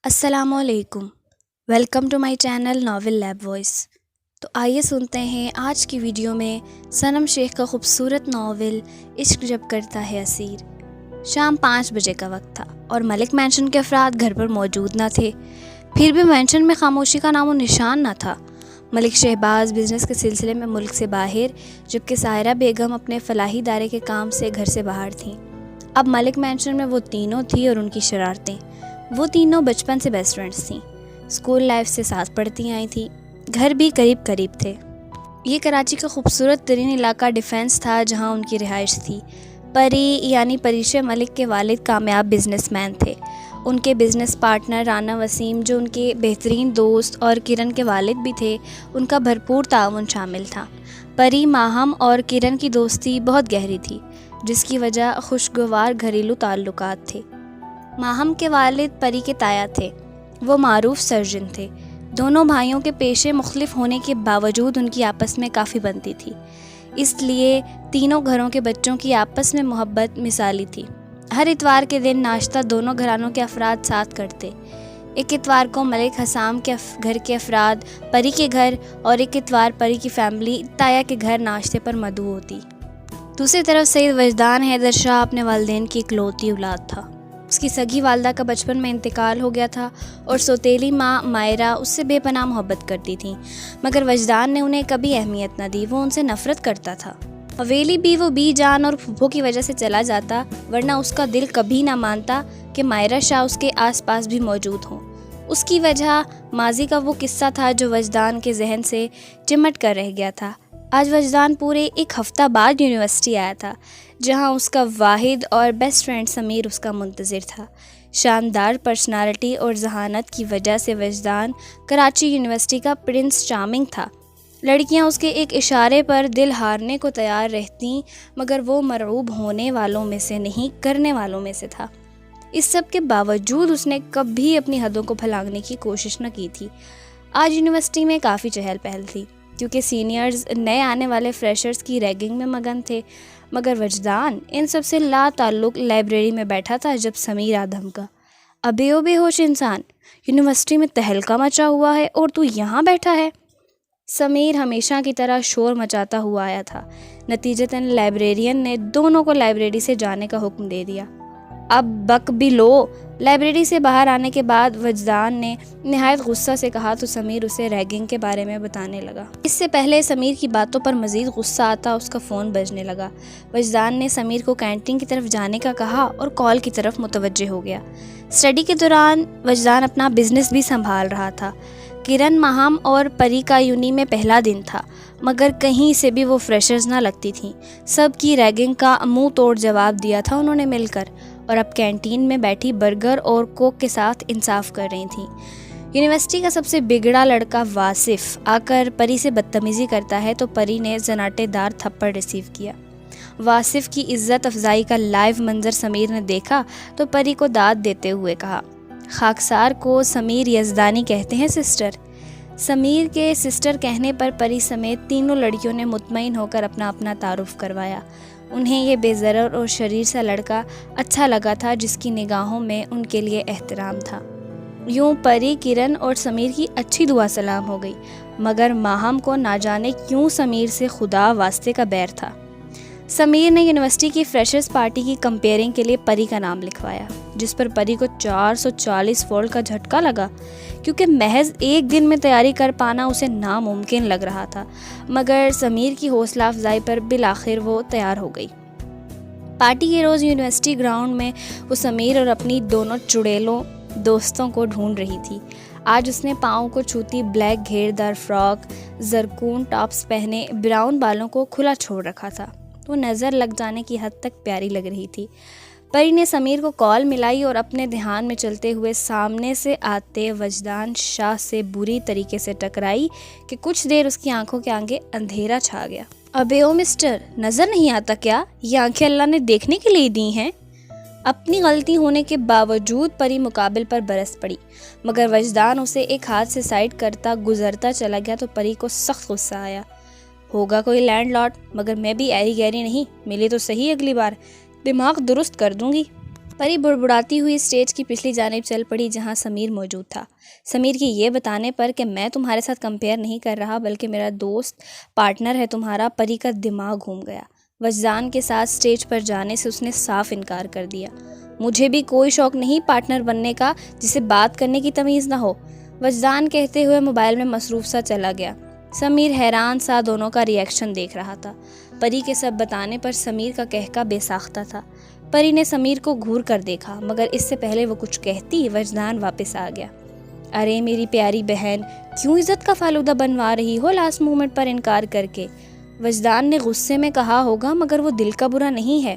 السلام علیکم، welcome to my channel Novel Lab Voice. تو آئیے سنتے ہیں آج کی ویڈیو میں صنم شیخ کا خوبصورت ناول عشق جب کرتا ہے اسیر۔ شام 5 بجے کا وقت تھا اور ملک مینشن کے افراد گھر پر موجود نہ تھے، پھر بھی مینشن میں خاموشی کا نام و نشان نہ تھا۔ ملک شہباز بزنس کے سلسلے میں ملک سے باہر، جبکہ سائرہ بیگم اپنے فلاحی ادارے کے کام سے گھر سے باہر تھیں۔ اب ملک مینشن میں وہ تینوں تھی اور ان کی شرارتیں۔ وہ تینوں بچپن سے بیسٹ فرینڈز تھیں، اسکول لائف سے ساتھ پڑھتی آئی تھیں، گھر بھی قریب قریب تھے۔ یہ کراچی کا خوبصورت ترین علاقہ ڈیفینس تھا جہاں ان کی رہائش تھی۔ پری یعنی پریشہ ملک کے والد کامیاب بزنس مین تھے۔ ان کے بزنس پارٹنر رانا وسیم جو ان کے بہترین دوست اور کرن کے والد بھی تھے، ان کا بھرپور تعاون شامل تھا۔ پری، ماہم اور کرن کی دوستی بہت گہری تھی، جس کی وجہ خوشگوار گھریلو تعلقات تھے۔ ماہم کے والد پری کے تایا تھے، وہ معروف سرجن تھے۔ دونوں بھائیوں کے پیشے مختلف ہونے کے باوجود ان کی آپس میں کافی بنتی تھی، اس لیے تینوں گھروں کے بچوں کی آپس میں محبت مثالی تھی۔ ہر اتوار کے دن ناشتہ دونوں گھرانوں کے افراد ساتھ کرتے۔ ایک اتوار کو ملک حسام کے گھر کے افراد پری کے گھر اور ایک اتوار پری کی فیملی تایا کے گھر ناشتے پر مدعو ہوتی۔ دوسری طرف سید وجدان حیدر شاہ اپنے والدین کی اکلوتی اولاد تھا۔ اس کی سگی والدہ کا بچپن میں انتقال ہو گیا تھا اور سوتیلی ماں مائرہ اس سے بے پناہ محبت کرتی تھیں، مگر وجدان نے انہیں کبھی اہمیت نہ دی، وہ ان سے نفرت کرتا تھا۔ حویلی بھی وہ بی جان اور پھپھو کی وجہ سے چلا جاتا، ورنہ اس کا دل کبھی نہ مانتا کہ مائرہ شاہ اس کے آس پاس بھی موجود ہوں۔ اس کی وجہ ماضی کا وہ قصہ تھا جو وجدان کے ذہن سے چمٹ کر رہ گیا تھا۔ آج وجدان پورے ایک ہفتہ بعد یونیورسٹی آیا تھا، جہاں اس کا واحد اور بیسٹ فرینڈ سمیر اس کا منتظر تھا۔ شاندار پرسنالٹی اور ذہانت کی وجہ سے وجدان کراچی یونیورسٹی کا پرنس چارمنگ تھا۔ لڑکیاں اس کے ایک اشارے پر دل ہارنے کو تیار رہتیں، مگر وہ مرعوب ہونے والوں میں سے نہیں، کرنے والوں میں سے تھا۔ اس سب کے باوجود اس نے کبھی اپنی حدوں کو پھلانگنے کی کوشش نہ کی تھی۔ آج یونیورسٹی میں کافی چہل پہل تھی، کیونکہ سینئرز نئے آنے والے فریشرز کی ریگنگ میں مگن تھے، مگر وجدان ان سب سے لا تعلق لائبریری میں بیٹھا تھا جب سمیر آدم کا ابے و بے ہوش انسان، یونیورسٹی میں تہلکہ مچا ہوا ہے اور تو یہاں بیٹھا ہے۔ سمیر ہمیشہ کی طرح شور مچاتا ہوا آیا تھا۔ نتیجتاً لائبریرین نے دونوں کو لائبریری سے جانے کا حکم دے دیا۔ اب بک بھی لو۔ لائبریری سے باہر آنے کے بعد وجدان نے نہایت غصہ سے کہا تو سمیر اسے ریگنگ کے بارے میں بتانے لگا۔ اس سے پہلے سمیر کی باتوں پر مزید غصہ آتا اس کا فون بجنے لگا۔ وجدان نے سمیر کو کینٹین کی طرف جانے کا کہا اور کال کی طرف متوجہ ہو گیا۔ اسٹڈی کے دوران وجدان اپنا بزنس بھی سنبھال رہا تھا۔ کرن، ماہم اور پری کا یونی میں پہلا دن تھا، مگر کہیں سے بھی وہ فریشرز نہ لگتی تھیں۔ سب کی ریگنگ کا منہ توڑ جواب دیا تھا انہوں نے مل کر، اور اب کینٹین میں بیٹھی برگر اور کوک کے ساتھ انصاف کر رہی تھیں۔ یونیورسٹی کا سب سے بگڑا لڑکا واصف آ کر پری سے بدتمیزی کرتا ہے تو پری نے زناٹے دار تھپڑ ریسیو کیا۔ واصف کی عزت افزائی کا لائیو منظر سمیر نے دیکھا تو پری کو داد دیتے ہوئے کہا، خاکسار کو سمیر یزدانی کہتے ہیں سسٹر۔ سمیر کے سسٹر کہنے پر پری سمیت تینوں لڑکیوں نے مطمئن ہو کر اپنا اپنا تعارف کروایا۔ انہیں یہ بے ضرر اور شریر سا لڑکا اچھا لگا تھا جس کی نگاہوں میں ان کے لیے احترام تھا۔ یوں پری، کرن اور سمیر کی اچھی دعا سلام ہو گئی، مگر ماہم کو نہ جانے کیوں سمیر سے خدا واسطے کا بیر تھا۔ سمیر نے یونیورسٹی کی فریشرز پارٹی کی کمپیئرنگ کے لیے پری کا نام لکھوایا، جس پر پری کو 440 وولٹ کا جھٹکا لگا، کیونکہ محض ایک دن میں تیاری کر پانا اسے ناممکن لگ رہا تھا، مگر سمیر کی حوصلہ افزائی پر بالآخر وہ تیار ہو گئی۔ پارٹی کے روز یونیورسٹی گراؤنڈ میں وہ سمیر اور اپنی دونوں چڑیلوں دوستوں کو ڈھونڈ رہی تھی۔ آج اس نے پاؤں کو چھوتی بلیک گھیردار فراک، زرکون ٹاپس پہنے براؤن بالوں کو کھلا چھوڑ رکھا تھا۔ وہ نظر لگ جانے کی حد تک پیاری لگ رہی تھی۔ پری نے سمیر کو کال ملائی اور اپنے دھیان میں چلتے ہوئے سامنے سے آتے وجدان شاہ سے بری طریقے سے ٹکرائی کہ کچھ دیر اس کی آنکھوں کے آگے اندھیرا چھا گیا۔ ابے او مسٹر، نظر نہیں آتا کیا؟ یہ آنکھیں اللہ نے دیکھنے کے لیے دی ہیں۔ اپنی غلطی ہونے کے باوجود پری مقابل پر برس پڑی، مگر وجدان اسے ایک ہاتھ سے سائڈ کرتا گزرتا چلا گیا تو پری کو سخت غصہ آیا۔ ہوگا کوئی لینڈ لارڈ، مگر میں بھی ایری گیری نہیں، ملی تو صحیح، اگلی بار دماغ درست کر دوں گی۔ پری بڑبڑاتی ہوئی اسٹیج کی پچھلی جانب چل پڑی جہاں سمیر موجود تھا۔ سمیر کی یہ بتانے پر کہ میں تمہارے ساتھ کمپیئر نہیں کر رہا بلکہ میرا دوست پارٹنر ہے تمہارا، پری کا دماغ گھوم گیا۔ وجدان کے ساتھ اسٹیج پر جانے سے اس نے صاف انکار کر دیا۔ مجھے بھی کوئی شوق نہیں پارٹنر بننے کا جسے بات کرنے کی تمیز نہ ہو، وجدان کہتے ہوئے موبائل میں مصروف سا چلا گیا۔ سمیر حیران سا دونوں کا ریئیکشن دیکھ رہا تھا۔ پری کے سب بتانے پر سمیر کا کہکا بے ساختہ تھا۔ پری نے سمیر کو گھور کر دیکھا مگر اس سے پہلے وہ کچھ کہتی وجدان واپس آ گیا۔ ارے میری پیاری بہن، کیوں عزت کا فالودہ بنوا رہی ہو لاسٹ مومنٹ پر انکار کر کے؟ وجدان نے غصے میں کہا ہوگا مگر وہ دل کا برا نہیں ہے۔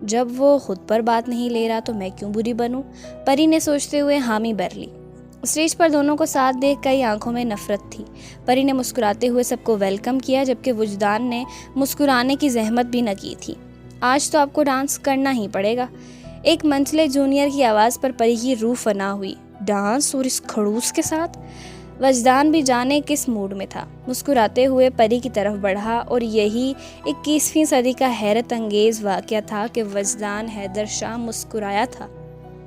جب وہ خود پر بات نہیں لے رہا تو میں کیوں بری بنوں؟ پری نے سوچتے ہوئے حامی بھر لی۔ اسٹیج پر دونوں کو ساتھ دیکھ کئی آنکھوں میں نفرت تھی۔ پری نے مسکراتے ہوئے سب کو ویلکم کیا جبکہ وجدان نے مسکرانے کی زحمت بھی نہ کی تھی۔ آج تو آپ کو ڈانس کرنا ہی پڑے گا، ایک منچلے جونیئر کی آواز پر پری کی روح فنا ہوئی۔ ڈانس اور اس کھڑوس کے ساتھ؟ وجدان بھی جانے کس موڈ میں تھا، مسکراتے ہوئے پری کی طرف بڑھا اور یہی 21ویں صدی کا حیرت انگیز واقعہ تھا کہ وجدان حیدر شاہ مسکرایا تھا۔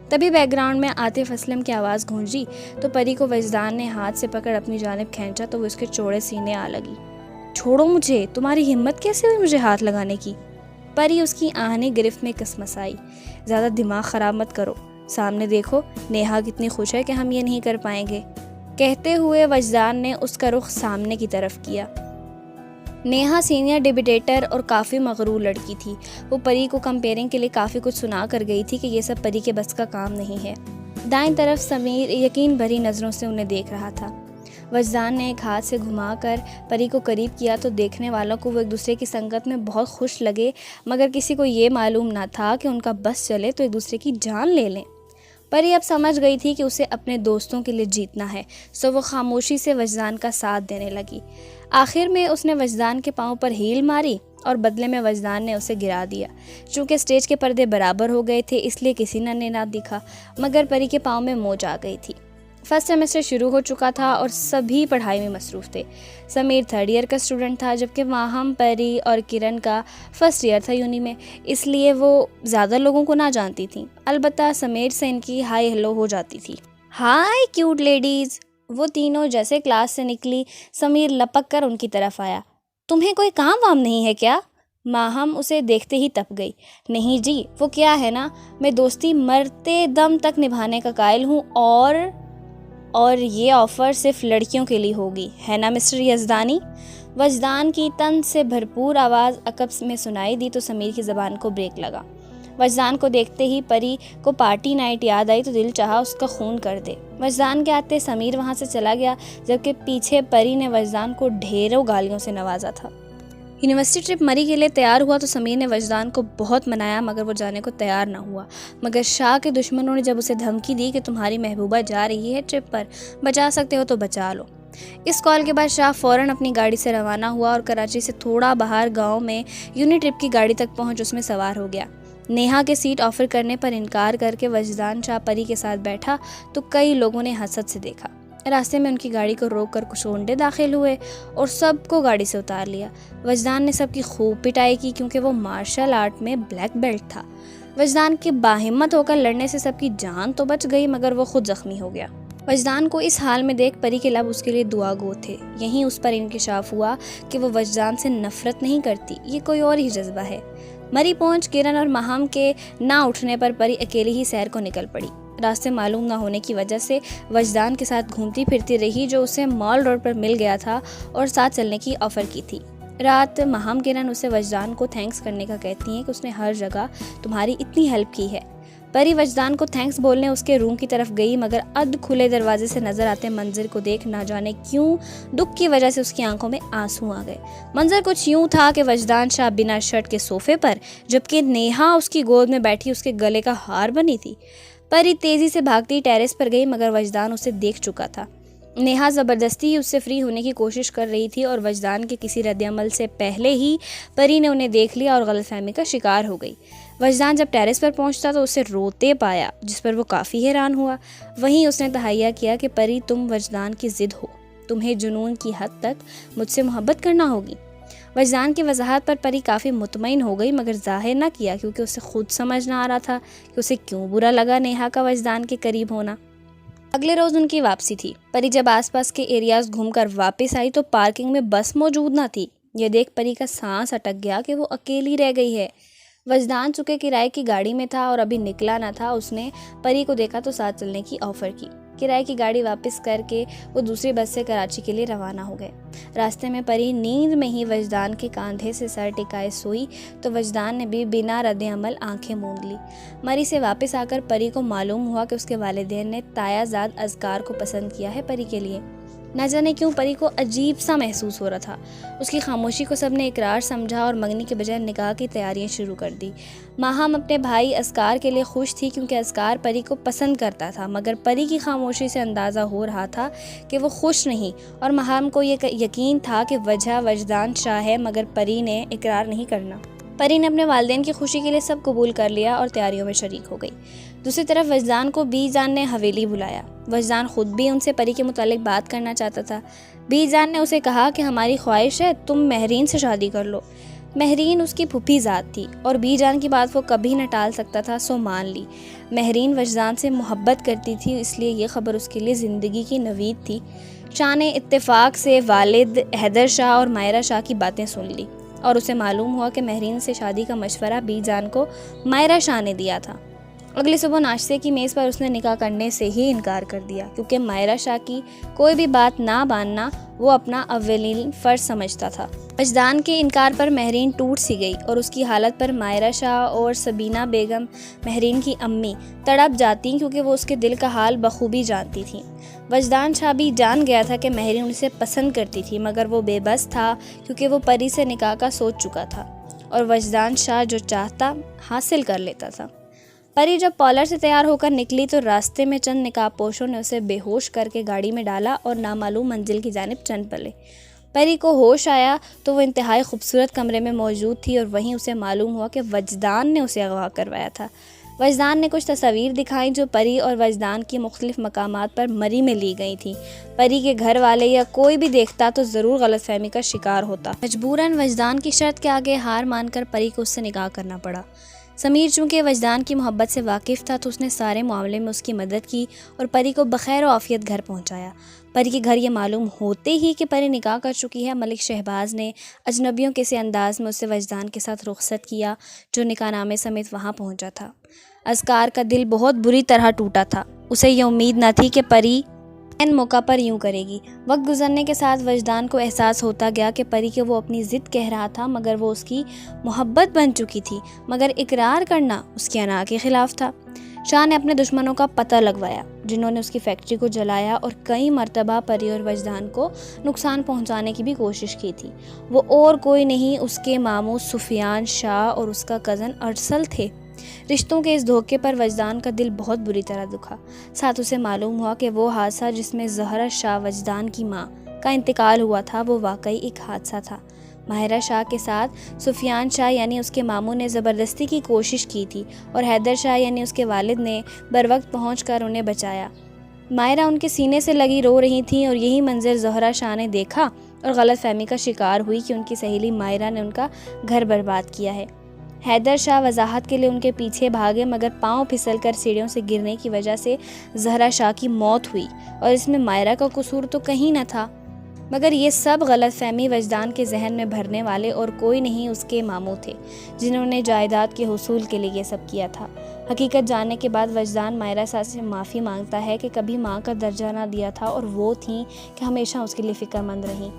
تبھی بیک گراؤنڈ میں عاطف اسلم کی آواز گونجی تو پری کو وجدان نے ہاتھ سے پکڑ اپنی جانب کھینچا تو وہ اس کے چوڑے سینے آ لگی۔ چھوڑو مجھے، تمہاری ہمت کیسے ہوئی مجھے ہاتھ لگانے کی؟ پری اس کی آہنی گرفت میں کسمسائی۔ زیادہ دماغ خراب مت کرو، سامنے دیکھو نیہا کتنی خوش ہے کہ ہم یہ نہیں کر پائیں گے۔ کہتے ہوئے وجدان نے اس کا رخ سامنے کی طرف کیا۔ نیہا سینئر ڈیبیٹیٹر اور کافی مغرور لڑکی تھی۔ وہ پری کو کمپیئرنگ کے لیے کافی کچھ سنا کر گئی تھی کہ یہ سب پری کے بس کا کام نہیں ہے۔ دائیں طرف سمیر یقین بھری نظروں سے انہیں دیکھ رہا تھا۔ وجدان نے ایک ہاتھ سے گھما کر پری کو قریب کیا تو دیکھنے والوں کو وہ ایک دوسرے کی سنگت میں بہت خوش لگے مگر کسی کو یہ معلوم نہ تھا کہ ان کا بس چلے تو ایک دوسرے کی جان لے لیں۔ پری اب سمجھ گئی تھی کہ اسے اپنے دوستوں کے لیے جیتنا ہے، سو وہ خاموشی سے وجدان کا ساتھ دینے لگی۔ آخر میں اس نے وجدان کے پاؤں پر ہیل ماری اور بدلے میں وجدان نے اسے گرا دیا۔ چونکہ اسٹیج کے پردے برابر ہو گئے تھے اس لیے کسی نے نہ دکھا مگر پری کے پاؤں میں موج آ گئی تھی۔ فرسٹ سیمسٹر شروع ہو چکا تھا اور سبھی پڑھائی میں مصروف تھے۔ سمیر 3rd ایئر کا اسٹوڈنٹ تھا جبکہ ماہم، پری اور کرن کا 1st ایئر تھا یونی میں، اس لیے وہ زیادہ لوگوں کو نہ جانتی تھیں۔ البتہ سمیر سے ان کی ہائی ہیلو ہو جاتی تھی۔ High cute ladies! وہ تینوں جیسے کلاس سے نکلی سمیر لپک کر ان کی طرف آیا۔ تمہیں کوئی کام وام نہیں ہے کیا؟ ماہم اسے دیکھتے ہی تپ گئی۔ نہیں جی، وہ کیا ہے نا، میں دوستی مرتے دم تک نبھانے کا قائل ہوں اور یہ آفر صرف لڑکیوں کے لیے ہوگی، ہے نا مسٹر یزدانی؟ وجدان کی طنز سے بھرپور آواز عقب میں سنائی دی تو سمیر کی زبان کو بریک لگا۔ وجدان کو دیکھتے ہی پری کو پارٹی نائٹ یاد آئی تو دل چاہا اس کا خون کر دے۔ وجدان کے آتے سمیر وہاں سے چلا گیا جبکہ پیچھے پری نے وجدان کو ڈھیروں گالیوں سے نوازا تھا۔ یونیورسٹی ٹرپ مری کے لیے تیار ہوا تو سمیر نے وجدان کو بہت منایا مگر وہ جانے کو تیار نہ ہوا۔ مگر شاہ کے دشمنوں نے جب اسے دھمکی دی کہ تمہاری محبوبہ جا رہی ہے ٹرپ پر، بچا سکتے ہو تو بچا لو۔ اس کال کے بعد شاہ فوراً اپنی گاڑی سے روانہ ہوا اور کراچی سے تھوڑا باہر گاؤں میں یونی ٹرپ کی گاڑی تک پہنچ اس میں سوار ہو گیا۔ نیہا کے سیٹ آفر کرنے پر انکار کر کے وجدان شاہ پری کے ساتھ بیٹھا تو کئی لوگوں نے حسد سے دیکھا۔ راستے میں ان کی گاڑی کو روک کر کچھ اونڈے داخل ہوئے اور سب کو گاڑی سے اتار لیا۔ وجدان نے سب کی خوب پٹائی کی کیونکہ وہ مارشل آرٹ میں بلیک بیلٹ تھا۔ وجدان کے باہمت ہو کر لڑنے سے سب کی جان تو بچ گئی مگر وہ خود زخمی ہو گیا۔ وجدان کو اس حال میں دیکھ پری کے لب اس کے لیے دعا گو تھے۔ یہیں اس پر انکشاف ہوا کہ وہ وجدان سے نفرت نہیں کرتی، یہ کوئی اور ہی جذبہ ہے۔ مری پہنچ کرن اور ماہم کے نہ اٹھنے پر پری اکیلی ہی سیر کو نکل پڑی۔ راستے معلوم نہ ہونے کی وجہ سے وجدان کے ساتھ گھومتی پھرتی رہی جو اسے مال روڈ پر مل گیا تھا اور ساتھ چلنے کی آفر کی تھی۔ رات ماہم کرن اسے وجدان کو تھینکس کرنے کا کہتی ہیں کہ اس نے ہر جگہ تمہاری اتنی ہیلپ کی ہے۔ پری وجدان کو تھینکس بولنے اس کے روم کی طرف گئی مگر اد کھلے دروازے سے نظر آتے منظر کو دیکھ نہ جانے کیوں دکھ کی وجہ سے اس کی آنکھوں میں آنسو آ گئے۔ منظر کچھ یوں تھا کہ وجدان شاہ بنا شرٹ کے صوفے پر جبکہ نیہا اس کی گود میں بیٹھی اس کے گلے کا ہار بنی تھی۔ پری تیزی سے بھاگتی ٹیرس پر گئی مگر وجدان اسے دیکھ چکا تھا۔ نیہا زبردستی اس سے فری ہونے کی کوشش کر رہی تھی اور وجدان کے کسی رد عمل سے پہلے ہی پری نے انہیں دیکھ لیا اور غلط فہمی کا شکار ہو گئی۔ وجدان جب ٹیرس پر پہنچتا تو اسے روتے پایا جس پر وہ کافی حیران ہوا۔ وہیں اس نے تہیہ کیا کہ پری تم وجدان کی ضد ہو، تمہیں جنون کی حد تک مجھ سے محبت کرنا ہوگی۔ وجدان کی وضاحت پر پری کافی مطمئن ہو گئی، مگر ظاہر نہ کیا کیونکہ اسے خود سمجھ نہ آ رہا تھا کہ اسے کیوں برا لگا نیہا کا وجدان کے قریب ہونا۔ اگلے روز ان کی واپسی تھی۔ پری جب آس پاس کے ایریاز گھوم کر واپس آئی تو پارکنگ میں بس موجود نہ تھی۔ یہ دیکھ پری کا سانس اٹک گیا کہ وہ اکیلی رہ گئی ہے۔ وجدان چونکہ کرائے کی گاڑی میں تھا اور ابھی نکلا نہ تھا، اس نے پری کو دیکھا تو ساتھ چلنے کی آفر کی۔ کرائے کی گاڑی واپس کر کے وہ دوسری بس سے کراچی کے لیے روانہ ہو گئے۔ راستے میں پری نیند میں ہی وجدان کے کاندھے سے سر ٹکائے سوئی تو وجدان نے بھی بنا رد عمل آنکھیں موند لی۔ مری سے واپس آ کر پری کو معلوم ہوا کہ اس کے والدین نے تایا زاد اذکار کو پسند کیا ہے پری کے لیے۔ نہ جانے کیوں پری کو عجیب سا محسوس ہو رہا تھا۔ اس کی خاموشی کو سب نے اقرار سمجھا اور منگنی کے بجائے نکاح کی تیاریاں شروع کر دی۔ ماہم اپنے بھائی اذکار کے لیے خوش تھی کیونکہ اذکار پری کو پسند کرتا تھا، مگر پری کی خاموشی سے اندازہ ہو رہا تھا کہ وہ خوش نہیں، اور ماہم کو یہ یقین تھا کہ وجہ وجدان شاہ ہے، مگر پری نے اقرار نہیں کرنا۔ پری نے اپنے والدین کی خوشی کے لیے سب قبول کر لیا اور تیاریوں میں شریک ہو گئی۔ دوسری طرف وجدان کو بی جان نے حویلی بلایا۔ وجدان خود بھی ان سے پری کے متعلق بات کرنا چاہتا تھا۔ بی جان نے اسے کہا کہ ہماری خواہش ہے تم مہرین سے شادی کر لو۔ مہرین اس کی پھوپھی ذات تھی اور بی جان کی بات وہ کبھی نہ ٹال سکتا تھا، سو مان لی۔ مہرین وجدان سے محبت کرتی تھی، اس لیے یہ خبر اس کے لیے زندگی کی نوید تھی۔ شاہ نے اتفاق سے والد حیدر شاہ اور مائرہ شاہ کی باتیں سن لی اور اسے معلوم ہوا کہ مہرین سے شادی کا مشورہ بی جان کو مائرہ شاہ نے دیا تھا۔ اگلی صبح ناشتے کی میز پر اس نے نکاح کرنے سے ہی انکار کر دیا کیونکہ مائرہ شاہ کی کوئی بھی بات نہ ماننا وہ اپنا اولین فرض سمجھتا تھا۔ وجدان کے انکار پر مہرین ٹوٹ سی گئی اور اس کی حالت پر مائرہ شاہ اور سبینہ بیگم مہرین کی امی تڑپ جاتی کیونکہ وہ اس کے دل کا حال بخوبی جانتی تھیں۔ وجدان شاہ بھی جان گیا تھا کہ مہرین اسے پسند کرتی تھی، مگر وہ بے بس تھا کیونکہ وہ پری سے نکاح کا سوچ چکا تھا اور وجدان شاہ جو چاہتا حاصل کر لیتا تھا۔ پری جب پارلر سے تیار ہو کر نکلی تو راستے میں چند نقاب پوشوں نے اسے بے ہوش کر کے گاڑی میں ڈالا اور نامعلوم منزل کی جانب چل پڑے۔ پری کو ہوش آیا تو وہ انتہائی خوبصورت کمرے میں موجود تھی اور وہیں اسے معلوم ہوا کہ وجدان نے اسے اغوا کروایا تھا۔ وجدان نے کچھ تصاویر دکھائیں جو پری اور وجدان کی مختلف مقامات پر مری میں لی گئی تھیں۔ پری کے گھر والے یا کوئی بھی دیکھتا تو ضرور غلط فہمی کا شکار ہوتا۔ مجبوراً وجدان کی شرط کے آگے ہار مان کر پری کو اس سے نکاح کرنا پڑا۔ سمیر چونکہ وجدان کی محبت سے واقف تھا تو اس نے سارے معاملے میں اس کی مدد کی اور پری کو بخیر و عافیت گھر پہنچایا۔ پری کے گھر یہ معلوم ہوتے ہی کہ پری نکاح کر چکی ہے، ملک شہباز نے اجنبیوں کے سے انداز میں اسے وجدان کے ساتھ رخصت کیا جو نکاح نامے سمیت وہاں پہنچا تھا۔ اذکار کا دل بہت بری طرح ٹوٹا تھا۔ اسے یہ امید نہ تھی کہ پری ان موقع پر یوں کرے گی۔ وقت گزرنے کے ساتھ وجدان کو احساس ہوتا گیا کہ پری کے وہ اپنی ضد کہہ رہا تھا مگر وہ اس کی محبت بن چکی تھی، مگر اقرار کرنا اس کی انا کے خلاف تھا۔ شاہ نے اپنے دشمنوں کا پتہ لگوایا جنہوں نے اس کی فیکٹری کو جلایا اور کئی مرتبہ پری اور وجدان کو نقصان پہنچانے کی بھی کوشش کی تھی۔ وہ اور کوئی نہیں، اس کے ماموں سفیان شاہ اور اس کا کزن ارسل تھے۔ رشتوں کے اس دھوکے پر وجدان کا دل بہت بری طرح دکھا۔ ساتھ اسے معلوم ہوا کہ وہ حادثہ جس میں زہرہ شاہ وجدان کی ماں کا انتقال ہوا تھا وہ واقعی ایک حادثہ تھا۔ ماہرہ شاہ کے ساتھ سفیان شاہ یعنی اس کے ماموں نے زبردستی کی کوشش کی تھی اور حیدر شاہ یعنی اس کے والد نے بروقت پہنچ کر انہیں بچایا۔ ماہرہ ان کے سینے سے لگی رو رہی تھیں اور یہی منظر زہرہ شاہ نے دیکھا اور غلط فہمی کا شکار ہوئی کہ ان کی سہیلی ماہرہ نے ان کا گھر برباد کیا ہے۔ حیدر شاہ وضاحت کے لیے ان کے پیچھے بھاگے مگر پاؤں پھسل کر سیڑھیوں سے گرنے کی وجہ سے زہرہ شاہ کی موت ہوئی اور اس میں ماہرہ کا قصور تو کہیں نہ تھا۔ مگر یہ سب غلط فہمی وجدان کے ذہن میں بھرنے والے اور کوئی نہیں اس کے ماموں تھے جنہوں نے جائیداد کے حصول کے لیے یہ سب کیا تھا۔ حقیقت جاننے کے بعد وجدان ماہرہ شاہ سے معافی مانگتا ہے کہ کبھی ماں کا درجہ نہ دیا تھا اور وہ تھیں کہ ہمیشہ اس کے لیے فکر مند رہیں۔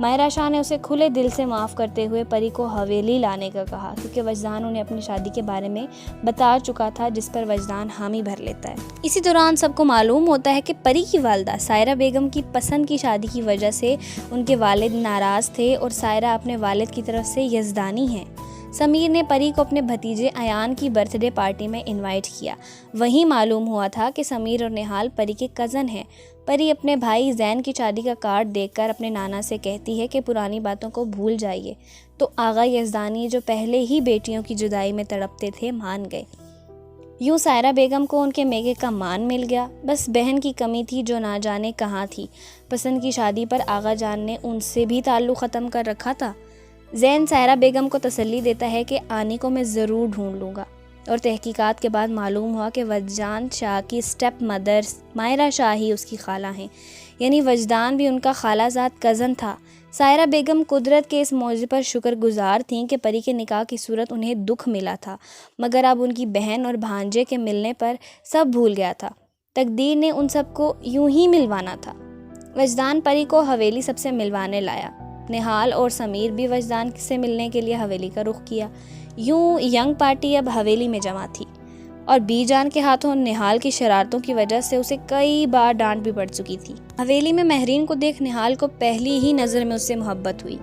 ماہرہ شاہ نے اسے کھلے دل سے معاف کرتے ہوئے پری کو حویلی لانے کا کہا کیونکہ وجدان انہیں اپنی شادی کے بارے میں بتا چکا تھا جس پر وجدان حامی بھر لیتا ہے۔ اسی دوران سب کو معلوم ہوتا ہے کہ پری کی والدہ سائرہ بیگم کی پسند کی شادی کی وجہ سے ان کے والد ناراض تھے اور سائرہ اپنے والد کی طرف سے یزدانی ہیں۔ سمیر نے پری کو اپنے بھتیجے ایان کی برتھ ڈے پارٹی میں انوائٹ کیا۔ وہیں معلوم ہوا تھا کہ سمیر اور نہال پری کے کزن ہیں۔ پری اپنے بھائی زین کی شادی کا کارڈ دیکھ کر اپنے نانا سے کہتی ہے کہ پرانی باتوں کو بھول جائیے تو آغا یزدانی جو پہلے ہی بیٹیوں کی جدائی میں تڑپتے تھے مان گئے۔ یوں سائرہ بیگم کو ان کے میگے کا مان مل گیا۔ بس بہن کی کمی تھی جو نہ جانے کہاں تھی۔ پسند کی شادی پر آغا جان نے ان سے بھی تعلق ختم کر رکھا تھا۔ زین سائرہ بیگم کو تسلی دیتا ہے کہ آنی کو میں ضرور ڈھونڈ لوں گا، اور تحقیقات کے بعد معلوم ہوا کہ وجدان شاہ کی اسٹیپ مدر مائرہ شاہ ہی اس کی خالہ ہیں، یعنی وجدان بھی ان کا خالہ زاد کزن تھا۔ سائرہ بیگم قدرت کے اس معجزے پر شکر گزار تھیں کہ پری کے نکاح کی صورت انہیں دکھ ملا تھا، مگر اب ان کی بہن اور بھانجے کے ملنے پر سب بھول گیا تھا۔ تقدیر نے ان سب کو یوں ہی ملوانا تھا۔ وجدان پری کو حویلی سب سے ملوانے لایا۔ نہال اور سمیر بھی وجدان سے ملنے کے لیے حویلی کا رخ کیا۔ یوں ینگ پارٹی اب حویلی میں جمع تھی، اور بی جان کے ہاتھوں نہال کی شرارتوں کی وجہ سے اسے کئی بار ڈانٹ بھی پڑ چکی تھی۔ حویلی میں مہرین کو دیکھ نہال کو پہلی ہی نظر میں اس سے محبت ہوئی۔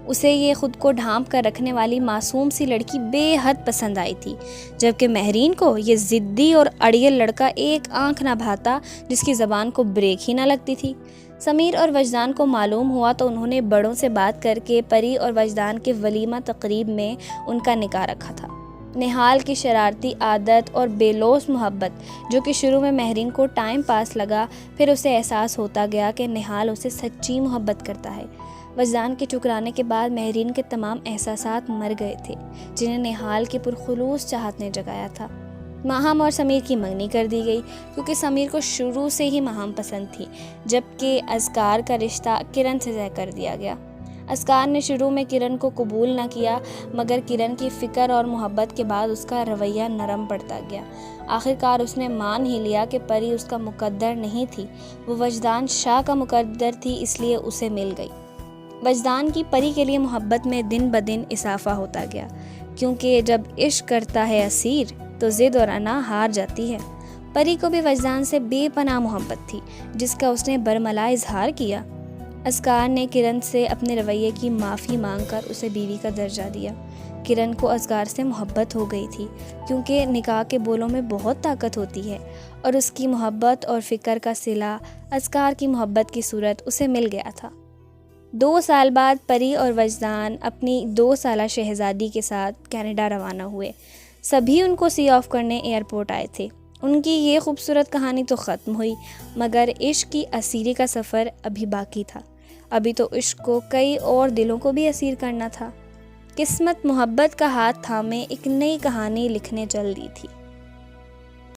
اسے یہ خود کو ڈھانپ کر رکھنے والی معصوم سی لڑکی بے حد پسند آئی تھی، جبکہ مہرین کو یہ ضدی اور اڑیل لڑکا ایک آنکھ نہ بھاتا جس کی زبان کو بریک ہی نہ لگتی تھی۔ سمیر اور وجدان کو معلوم ہوا تو انہوں نے بڑوں سے بات کر کے پری اور وجدان کے ولیمہ تقریب میں ان کا نکاح رکھا تھا۔ نہال کی شرارتی عادت اور بے لوث محبت، جو کہ شروع میں مہرین کو ٹائم پاس لگا، پھر اسے احساس ہوتا گیا کہ نہال اسے سچی محبت کرتا ہے۔ وجدان کے ٹھکرانے کے بعد مہرین کے تمام احساسات مر گئے تھے جنہیں نہال کی پرخلوص چاہت نے جگایا تھا۔ ماہم اور سمیر کی منگنی کر دی گئی، کیونکہ سمیر کو شروع سے ہی ماہم پسند تھی، جبکہ اذکار کا رشتہ کرن سے طے کر دیا گیا۔ اذکار نے شروع میں کرن کو قبول نہ کیا، مگر کرن کی فکر اور محبت کے بعد اس کا رویہ نرم پڑتا گیا۔ آخرکار اس نے مان ہی لیا کہ پری اس کا مقدر نہیں تھی، وہ وجدان شاہ کا مقدر تھی، اس لیے اسے مل گئی۔ وجدان کی پری کے لیے محبت میں دن بدن اضافہ ہوتا گیا، کیونکہ جب عشق کرتا ہے اسیر تو ضد اور انا ہار جاتی ہے۔ پری کو بھی وجدان سے بے پناہ محبت تھی، جس کا اس نے برملا اظہار کیا۔ اذکار نے کرن سے اپنے رویے کی معافی مانگ کر اسے بیوی کا درجہ دیا۔ کرن کو اذکار سے محبت ہو گئی تھی، کیونکہ نکاح کے بولوں میں بہت طاقت ہوتی ہے، اور اس کی محبت اور فکر کا صلہ اذکار کی محبت کی صورت اسے مل گیا تھا۔ 2 سال بعد پری اور وجدان اپنی 2 سالہ شہزادی کے ساتھ کینیڈا روانہ ہوئے۔ سبھی ان کو سی آف کرنے ایئرپورٹ آئے تھے۔ ان کی یہ خوبصورت کہانی تو ختم ہوئی، مگر عشق کی اسیری کا سفر ابھی باقی تھا۔ ابھی تو عشق کو کئی اور دلوں کو بھی اسیر کرنا تھا۔ قسمت محبت کا ہاتھ تھامے ایک نئی کہانی لکھنے چل دی تھی۔